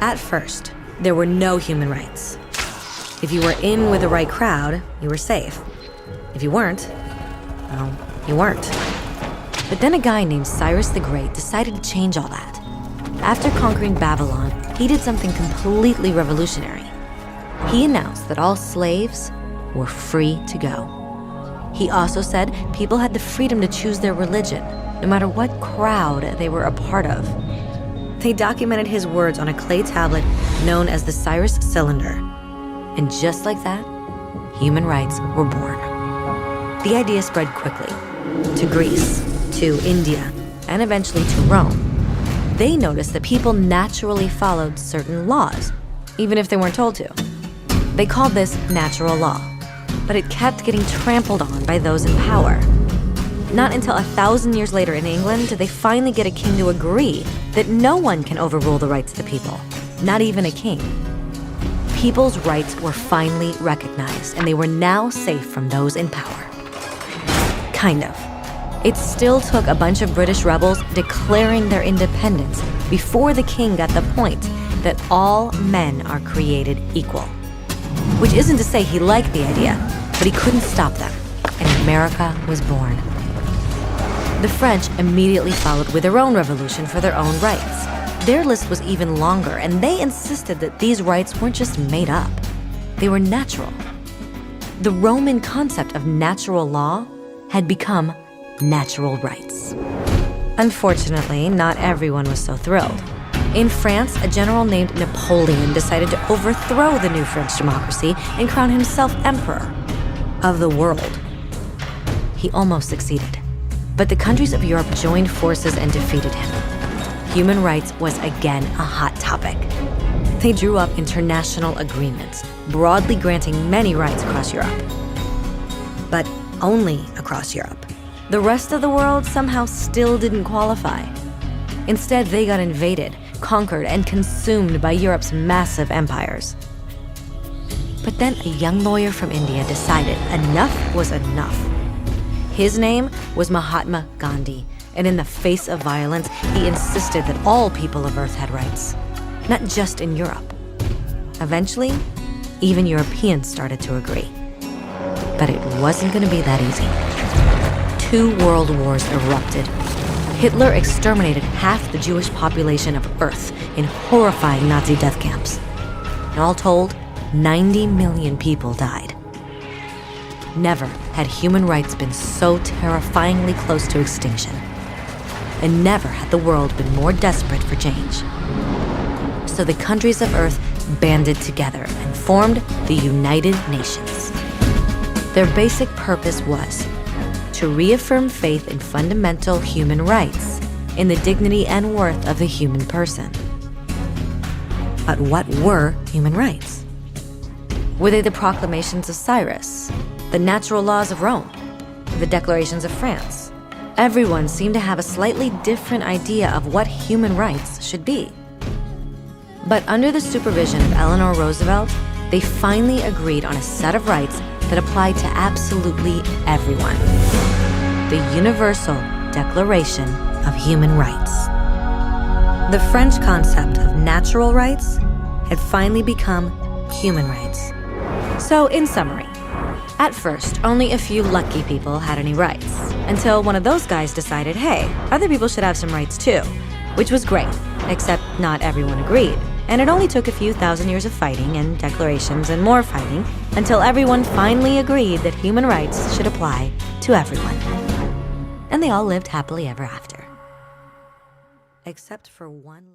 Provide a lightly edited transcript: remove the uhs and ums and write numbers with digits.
At first, there were no human rights. If you were in with the right crowd, you were safe. If you weren't, well, you weren't. But then a guy named Cyrus the Great decided to change all that. After conquering Babylon, he did something completely revolutionary. He announced that all slaves were free to go. He also said people had the freedom to choose their religion, no matter what crowd they were a part of. They documented his words on a clay tablet known as the Cyrus Cylinder. And just like that, human rights were born. The idea spread quickly to Greece, to India, and eventually to Rome. They noticed that people naturally followed certain laws, even if they weren't told to. They called this natural law, but it kept getting trampled on by those in power. Not until 1,000 years later in England did they finally get a king to agree that no one can overrule the rights of the people, not even a king. People's rights were finally recognized, and they were now safe from those in power. Kind of. It still took a bunch of British rebels declaring their independence before the king got the point that all men are created equal. Which isn't to say he liked the idea, but he couldn't stop them, and America was born. The French immediately followed with their own revolution for their own rights. Their list was even longer, and they insisted that these rights weren't just made up. They were natural. The Roman concept of natural law had become natural rights. Unfortunately, not everyone was so thrilled. In France, a general named Napoleon decided to overthrow the new French democracy and crown himself emperor of the world. He almost succeeded. But the countries of Europe joined forces and defeated him. Human rights was again a hot topic. They drew up international agreements, broadly granting many rights across Europe. But only across Europe. The rest of the world somehow still didn't qualify. Instead, they got invaded, conquered, and consumed by Europe's massive empires. But then a young lawyer from India decided enough was enough. His name was Mahatma Gandhi, and in the face of violence, he insisted that all people of Earth had rights, not just in Europe. Eventually, even Europeans started to agree. But it wasn't going to be that easy. 2 world wars erupted. Hitler exterminated half the Jewish population of Earth in horrifying Nazi death camps. And all told, 90 million people died. Never had human rights been so terrifyingly close to extinction. And never had the world been more desperate for change. So the countries of Earth banded together and formed the United Nations. Their basic purpose was to reaffirm faith in fundamental human rights, in the dignity and worth of the human person. But what were human rights? Were they the proclamations of Cyrus? The natural laws of Rome, the declarations of France? Everyone seemed to have a slightly different idea of what human rights should be. But under the supervision of Eleanor Roosevelt, they finally agreed on a set of rights that applied to absolutely everyone. The Universal Declaration of Human Rights. The French concept of natural rights had finally become human rights. So, in summary, at first, only a few lucky people had any rights, until one of those guys decided, hey, other people should have some rights too, which was great, except not everyone agreed. And it only took a few thousand years of fighting and declarations and more fighting until everyone finally agreed that human rights should apply to everyone. And they all lived happily ever after. Except for one...